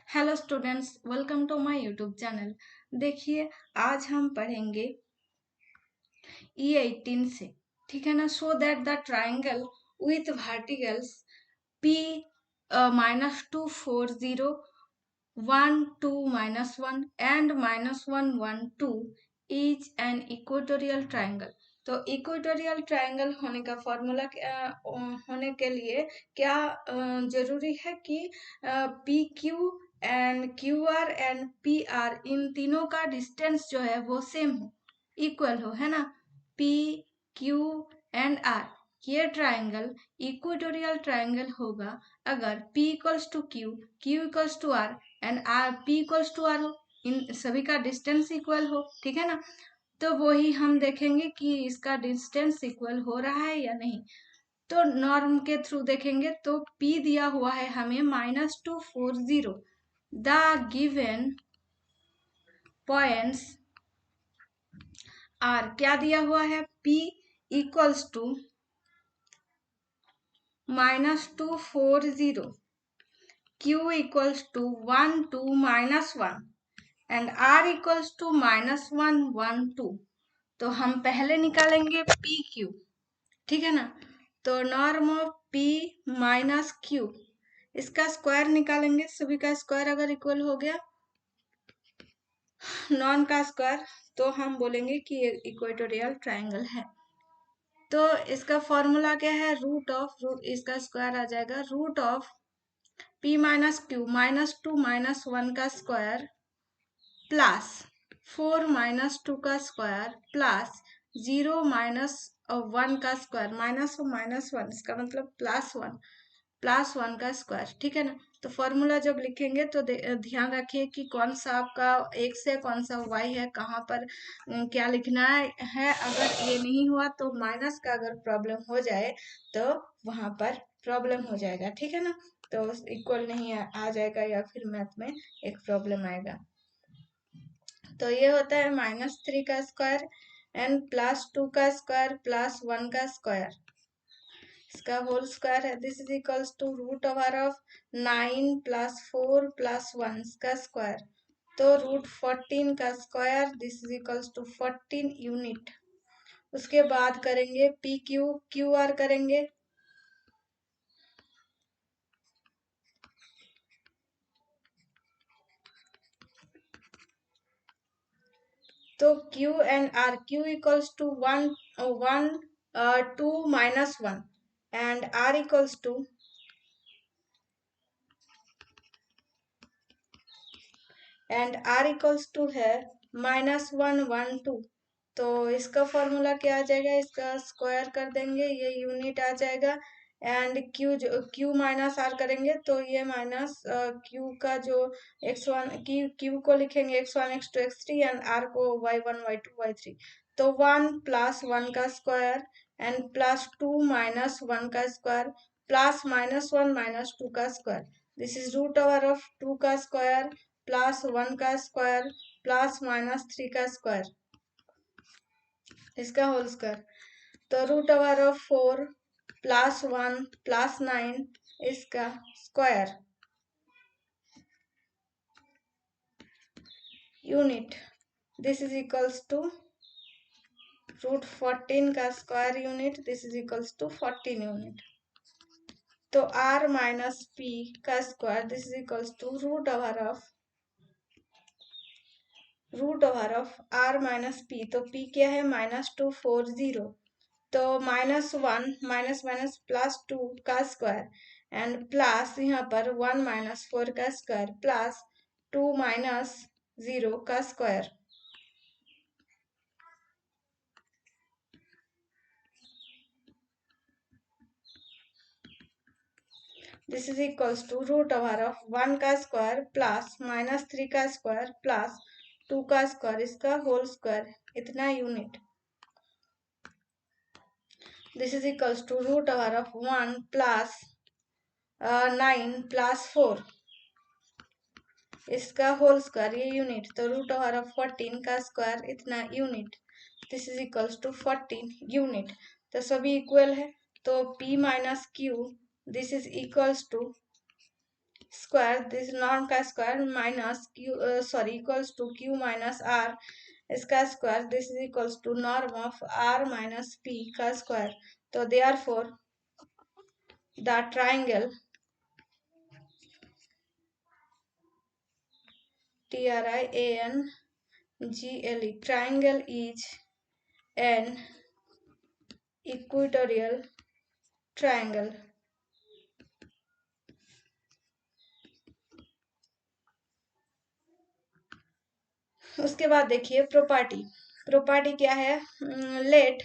Hello students, welcome to my YouTube channel. देखिए, आज हम पढ़ेंगे E18 से। ठीक है ना। So that the triangle with verticals P -240 1 2 -1 and -1 1 2 is an equatorial triangle. तो इक्वेटोरियल ट्राइंगल होने का फॉर्मूला होने के लिए क्या जरूरी है कि P Q and Q R and P R इन तीनों का डिस्टेंस जो है वो सेम हो, इक्वल हो, है ना। पी क्यू एंड आर, ये ट्राइंगल इक्वेटोरियल ट्राइंगल होगा अगर P equals to Q, Q equals to R and R P equals to R हो, इन सभी का डिस्टेंस इक्वल हो। ठीक है ना। तो वही हम देखेंगे कि इसका डिस्टेंस इक्वल हो रहा है या नहीं। तो नॉर्म के थ्रू देखेंगे तो P दिया हुआ है हमें -240। द गिवन पॉइंट्स आर, क्या दिया हुआ है, P equals to -240, Q equals to 1 2 -1 and R equals to -1 1 2। तो हम पहले निकालेंगे पी क्यू। ठीक है ना। तो norm of P minus Q, इसका स्क्वायर निकालेंगे। सभी का स्क्वायर अगर इक्वल हो गया, नॉन का स्क्वायर, तो हम बोलेंगे कि ये इक्वेटोरियल ट्राइंगल है। तो इसका फॉर्मूला क्या है, रूट इसका स्क्वायर आ जाएगा root of P minus Q -2 -1 का स्क्वायर प्लस 4 -2 का स्क्वायर प्लस 0 -1 का स्क्वायर, -1 इसका मतलब +1 का स्क्वायर। ठीक है ना। तो फॉर्मूला जब लिखेंगे तो ध्यान रखिए कि कौन सा आपका एक्स है, कौन सा वाई है, कहाँ पर क्या लिखना है। अगर ये नहीं हुआ तो माइनस का अगर प्रॉब्लम हो जाए तो वहां पर प्रॉब्लम हो जाएगा। ठीक है ना। तो इक्वल नहीं आ जाएगा या फिर मैथ में एक प्रॉब्लम आएगा। तो ये होता है -3 का स्क्वायर एंड +2 का स्क्वायर प्लस 1 का स्क्वायर, इसका होल स्क्वायर है। दिस इज इक्वल्स टू √9 + 4 + 1 का स्क्वायर, तो √14 का square, this is equals to 14 unit. उसके बाद करेंगे पी क्यू क्यू आर करेंगे। तो Q and R, Q equals to 1 2 -1 and R equals to है -1 1 2। तो इसका फॉर्मूला क्या आ जाएगा, इसका स्क्वायर कर देंगे, ये यूनिट आ जाएगा। एंड क्यू माइनस आर करेंगे तो ये माइनस क्यू का जो x1 क्यू को लिखेंगे x1 x2 x3 and are को y1 y2 y3। तो 1 + 1 का स्क्वायर एंड +2 -1 का स्क्वायर प्लस -1 -2 का स्क्वायर, दिस इज √2 का स्क्वायर प्लस 1 का स्क्वायर प्लस -3 का स्क्वायर, इसका होल स्क्वायर। तो √4 + 1 + 9 इसका square unit, this is equals to √14 का square unit, this is equals to 14 unit. तो r माइनस p का square, this is equals to √r minus p। तो p क्या है, -240। तो -1 माइनस +2 का स्क्वायर एंड प्लस यहाँ पर 1 -4 का स्क्वायर प्लस 2 -0 का square, this is equals to √1 का स्क्वायर प्लस -3 का स्क्वायर प्लस 2 का स्क्वायर, इसका होल स्क्वायर, इतना unit. This is equals to √1 + 9 + 4 इसका होल स्क्वायर, ये यूनिट। तो √14 का स्क्वायर, इतना unit, this is equals to 14 unit. तो सभी इक्वल है। तो P minus Q, this is equals to square, this norm का square minus Q sorry equals to Q minus R इसका square, this is equals to norm of R minus P का square. तो therefore the triangle TRIANGLE triangle is an equatorial triangle। उसके बाद देखिए property क्या है, let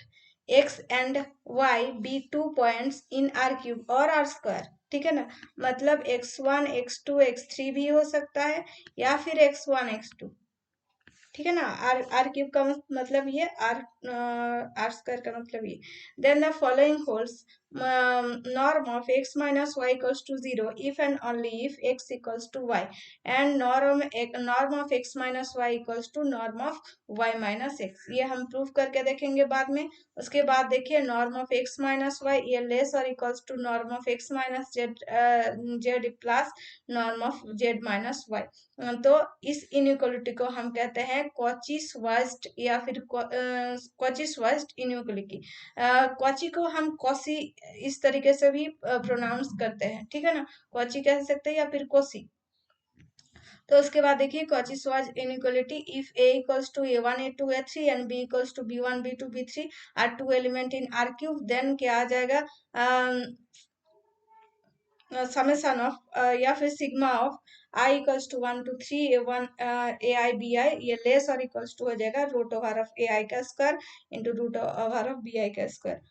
x and y be 2 points in R cube और R square, ठीक है ना। मतलब x1 x2 x3 भी हो सकता है या फिर x1 x2, ठीक है ना। आर क्यूब का मतलब ये, आर स्क्वायर का मतलब ये। Then the following holds norm of x minus Y equals to 0 if and only if x equals to y, and norm of x minus Y equals to norm of y minus x। ये हम prove करके देखेंगे बाद में। उसके बाद देखिए norm of x minus Y ये लेस और equals to norm of x minus Z plus norm of z minus Y. तो इस इनइक्वलिटी को हम कहते हैं कॉची श्वार्ट्ज या फिर कॉची श्वार्ट्ज इनइक्वलिटी। कॉची को हम कॉसी इस तरीके से भी प्रोनाउंस करते हैं, ठीक है ना। कॉची कह सकते हैं या फिर कोसी। तो उसके बाद देखिए Cauchy Schwarz inequality, if a equals to a1 a2 a3 and b equals to b1 b2 b3 are two element in R cube, देन क्या आ जाएगा, समेशन ऑफ या फिर sigma of I equals to 1 to 3 a1 ai bi, ये less और equals to हो जाएगा रूट ओवर ऑफ ai का square into root over of bi का स्क्वायर।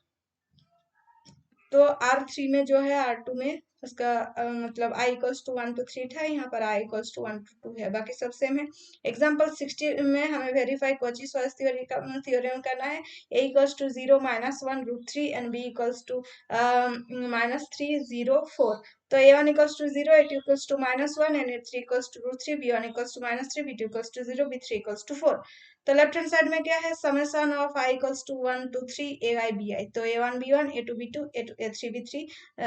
तो R3 में जो है R2 में उसका मतलब i इक्वल्स टू 1 to 3 था, यहाँ पर i इक्वल्स टू 1 to 2 है, बाकी सब सेम है। एग्जाम्पल 60 में हमें वेरीफाई कॉची श्वार्ट्ज थ्योरम करना है। a equals to 0 minus 1 root 3 and b equals to minus 3 0 4। तो a1 equals to 0, a2 equals to minus 1 and a3 equals to root 3, b1 equals to minus 3, b2 equals to 0, b3 equals to 4। तो left hand side में क्या है, summation of i equals to 1 to 3 ai bi। तो a1 b1 a2 b2 a3 b3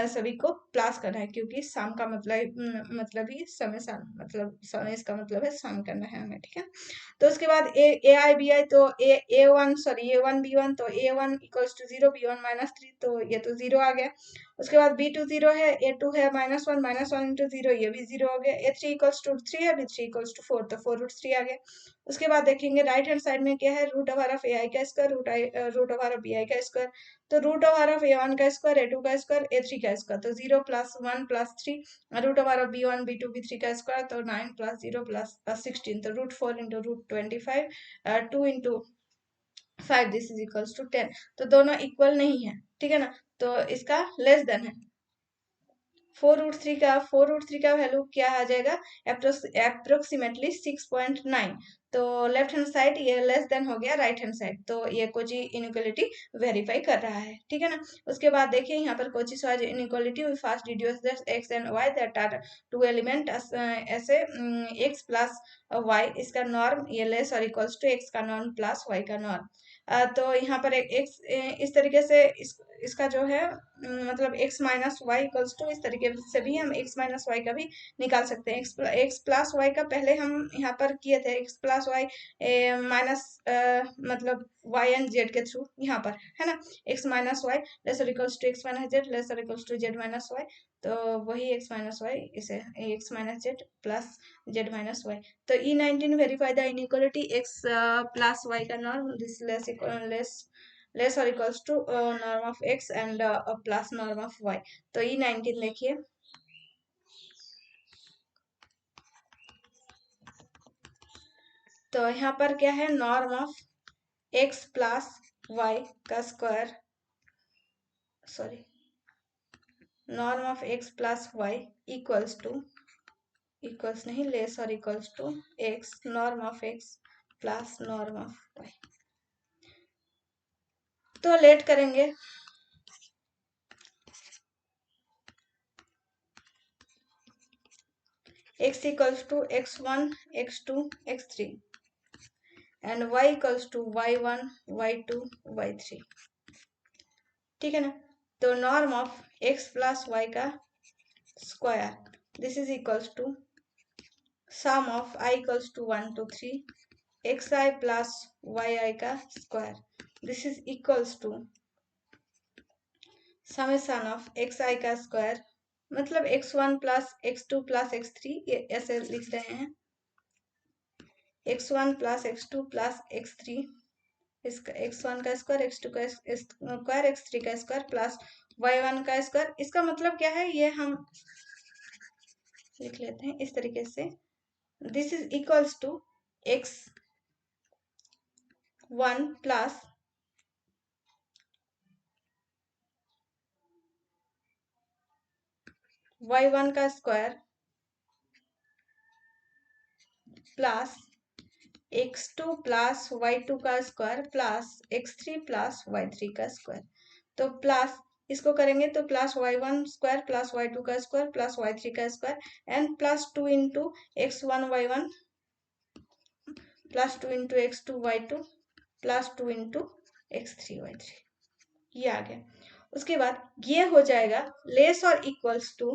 सभी को plus करना है, क्योंकि सम का मतलब ही समेशन, मतलब समेश का मतलब है सम करना है हमें, ठीक है। तो उसके बाद ए आई बी आई, तो A one sorry A one B one, तो A one equals to 0 B one minus 3, तो ये तो 0 आ गया। उसके बाद बी टू 0 है, ए टू है माइनस वन इंटू 0, ये भी 0 हो गया। ए थ्री इक्वल्स टू 3 है, बी थ्री इक्वल्स टू 4, तो 4 रूट 3 आ गया। उसके बाद देखेंगे राइट हैंड साइड में क्या है, root over of A I का square root over of B I का स्क्वायर। तो root over of A one का स्क्वायर ए टू का स्क्वायर ए थ्री का स्क्वायर, तो 0 plus 1 plus 3 root over of B one B two B three का square, तो 9 plus 0 plus 16, तो root 4 into root 25 2 into 5, this is equals to 10। तो दोनों equal नहीं है, ठीक है ना, तो इसका लेस देन है। 4 रूट थ्री का वैल्यू क्या आ जाएगा, अप्रोक्सीमेटली 6.9। तो लेफ्ट हैंड साइड ये लेस देन हो गया राइट हैंड साइड, तो ये कोची इनइक्वालिटी वेरीफाई कर रहा है, ठीक है ना। उसके बाद देखिए यहाँ पर Cauchy Schwarz inequality, we first deduce that X and Y that are two element ऐसे एक्स प्लस वाई, इसका नॉर्म ये लेस और इक्वल्स टू एक्स का नॉर्म प्लस वाई का नॉर्म। तो यहाँ पर एक्स इस तरीके से इसका जो है मतलब x minus Y equals to, इस तरीके से भी हम x माइनस वाई का भी निकाल सकते हैं। x प्लस वाई का पहले हम यहाँ पर किए थे, x प्लस वाई माइनस मतलब y एंड z के थ्रू यहाँ पर, है ना। x minus y lesser equals to x minus z lesser equals to z minus Y, तो वही x माइनस वाई इसे x minus Z plus z minus Y. तो E19 verify the inequality x plus Y का norm, this less और equals to norm of x and plus norm of y। तो E19 देखिए, तो यहाँ पर क्या है, norm of x plus Y का square, sorry norm of x plus y equals to, equals नहीं लेस और equals to x norm of x plus norm of y। तो लेट करेंगे, x equals to x1 x2 x3 and y equals to y1 y2 y3, ठीक है ना। तो norm of x plus Y का square this is equals to sum of i equals to 1 to 3 xi plus yi का square, this is equals to summation of xi का square, मतलब x1 plus x2 plus x3, ये ऐसे लिख रहे हैं, x1 plus x2 plus x3, इसका x1 का स्क्वायर, x2 का स्क्वायर, x3 का स्क्वायर प्लस y1 का स्क्वायर। इसका मतलब क्या है, ये हम लिख लेते हैं इस तरीके से, this is equals to x1 plus y1 का square plus x2 plus y2 का square plus x3 plus y3 का स्क्वायर। तो प्लस इसको करेंगे तो plus y1 square plus y2 का स्क्वायर प्लस y3 का square and plus 2 into x1 y1 plus 2 into x2 y2 plus 2 into x3 y3, ये आ गया। उसके बाद ये हो जाएगा लेस और इक्वल्स टू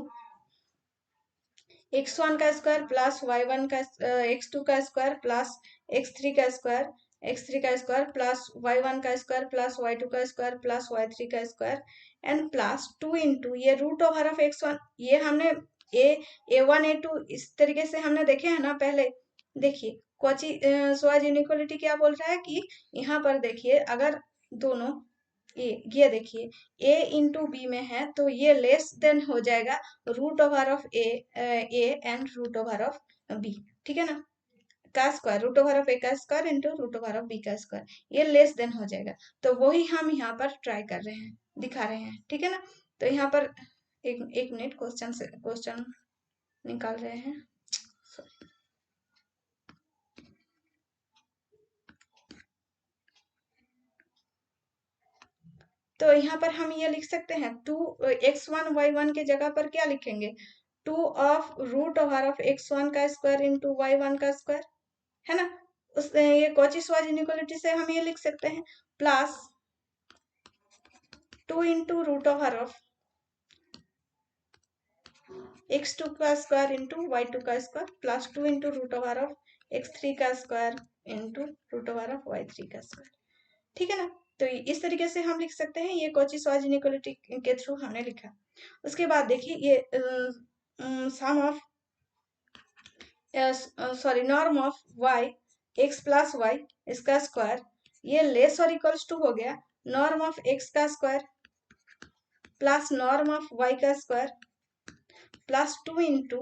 x1 का स्क्वायर प्लस y1 का x2 का स्क्वायर प्लस x3 का स्क्वायर, x3 का स्क्वायर प्लस y1 का स्क्वायर प्लस y2 का स्क्वायर प्लस y3 का स्क्वायर एंड प्लस 2 इंटू ये रूट ओवर ऑफ x1, ये हमने a1 a2 इस तरीके से हमने देखे हैं ना पहले। देखिए कॉची स्वाज इनइक्वालिटी क्या बोल रहा है कि यहाँ पर देखिए अगर दोनों ये देखिए a इंटू बी में है तो ये लेस देन हो जाएगा root over of a and root over of b, ठीक है ना, का square, root over of a का square into root over of b का स्क्वायर, ये लेस देन हो जाएगा। तो वही हम यहाँ पर ट्राई कर रहे हैं, दिखा रहे हैं, ठीक है ना। तो यहाँ पर एक मिनट क्वेश्चन निकाल रहे हैं। तो यहाँ पर हम ये लिख सकते हैं 2x1 y1 के जगह पर क्या लिखेंगे, 2 of root over of x1 का स्क्वायर इंटू y1 का स्क्वायर, है ना। उस ये कॉची स्वाज इनइक्वालिटी से हम ये लिख सकते हैं plus 2 into root over of x2 का स्क्वायर इंटू y2 का square plus 2 into root over of x3 का square into root over of y3 का स्क्वायर, ठीक है ना। तो इस तरीके से हम लिख सकते हैं, ये कॉची स्वाज इनइक्वालिटी के थ्रू हमने लिखा। उसके बाद देखिए ये sum of sorry norm of y x plus Y इसका स्क्वायर, ये लेस और इक्वल्स टू हो गया नॉर्म ऑफ x का square plus norm of y का square plus 2 into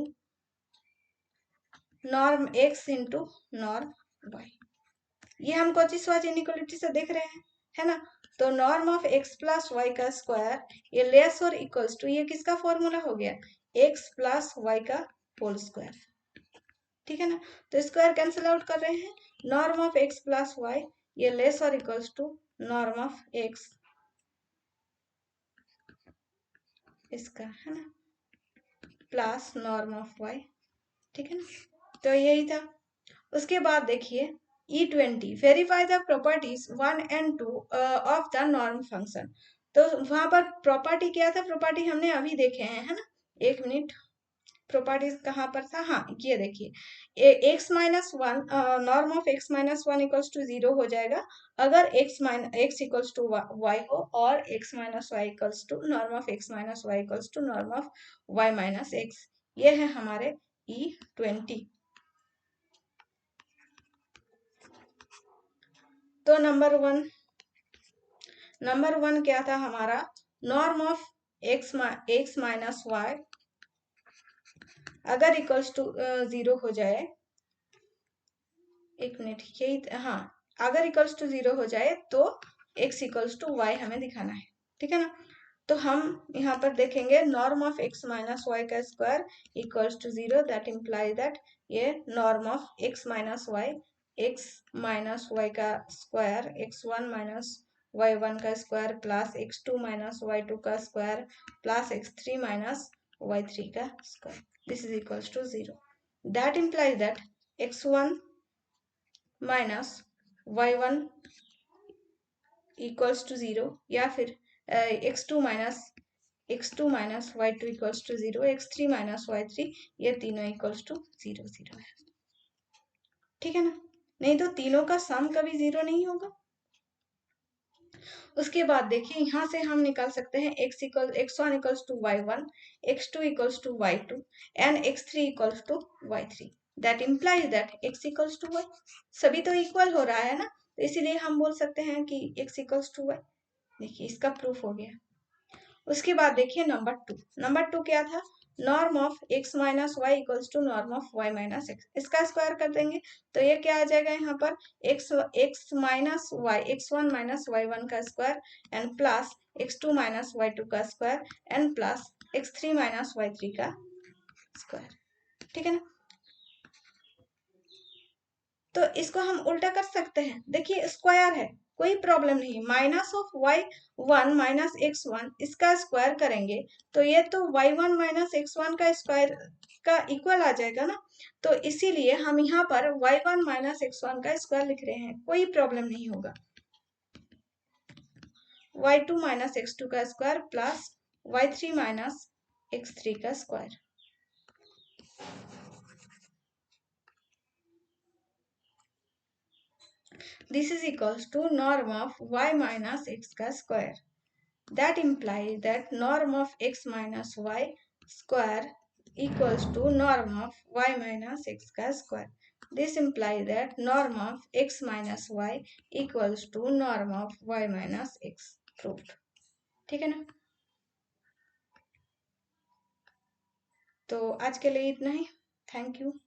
norm x into norm y। ये हम कौची स्वाज इनइक्वालिटी से देख रहे हैं, है ना। तो norm of x plus Y का स्क्वायर, ये लेस और इक्वल्स टू, ये किसका फॉर्मूला हो गया, x प्लस वाई का होल स्क्वायर, ठीक है ना। तो स्क्वायर कैंसिल आउट कर रहे हैं, norm of x plus y, ये लेस और equals to norm of x इसका, है ना, प्लस नॉर्म ऑफ y, ठीक है ना। तो यही था। उसके बाद देखिए E20 verify the properties 1 and 2 of the norm function. तो वहां पर प्रॉपर्टी क्या था, प्रॉपर्टी हमने अभी देखे हैं, है ना। एक मिनट, प्रॉपर्टीज कहाँ पर था, हाँ ये देखिए x minus one, norm of x minus one equals to 0 हो जाएगा अगर x इक्वल्स टू y हो, और x minus Y equals to norm of x minus Y equals to norm of y minus x। ये है हमारे E20। तो number one क्या था हमारा, norm of x minus y अगर इक्वल्स टू 0 हो जाए, एक मिनट, यही हाँ, अगर इक्वल्स टू 0 हो जाए तो x इक्वल्स टू वाई हमें दिखाना है, ठीक है ना। तो हम यहाँ पर देखेंगे norm of x minus y का square equals to 0, that implies that ये norm of x minus y का स्क्वायर x1 माइनस y1 का square plus x2 minus y2 का square plus x3 minus y3 का square, this is equals to 0, that implies that x1 minus y1 equals to 0, या फिर x2 minus x2 minus y2 equals to 0, x3 minus y3, ये तीनों equals to 0 0 है। ठीक है ना, नहीं तो तीनों का सम कभी 0 नहीं होगा। उसके बाद देखिए यहाँ से हम निकाल सकते हैं x1 equals to y1, x2 equals to y2 and x3 equals to y3। That implies that x equals to y। सभी तो इक्वल हो रहा है ना, तो इसीलिए हम बोल सकते हैं कि x इक्वल्स टू y। देखिए इसका प्रूफ हो गया। उसके बाद देखिए नंबर टू क्या था, norm of x minus Y equals to norm of y minus x. इसका स्क्वायर कर देंगे तो ये क्या आ जाएगा यहाँ पर x minus Y, x1 minus y1 का square and plus x2 minus y2 का square and plus x3 minus y3 का स्क्वायर। ठीक है ना, तो इसको हम उल्टा कर सकते हैं। देखिए स्क्वायर है, कोई प्रॉब्लम नहीं। Minus of y1 minus x1 इसका स्क्वायर करेंगे तो ये तो y1 माइनस x1 का स्क्वायर का इक्वल आ जाएगा ना, तो इसीलिए हम यहाँ पर y1 माइनस x1 का स्क्वायर लिख रहे हैं, कोई प्रॉब्लम नहीं होगा। y2 माइनस x2 का square plus y3 minus x3 का square. This is equals to norm of y minus x का square. That implies that norm of x minus y square equals to norm of y minus x का square. This implies that norm of x minus y equals to norm of y minus x. Proved. ठीक है ना, तो आज के लिए इतना ही। Thank you.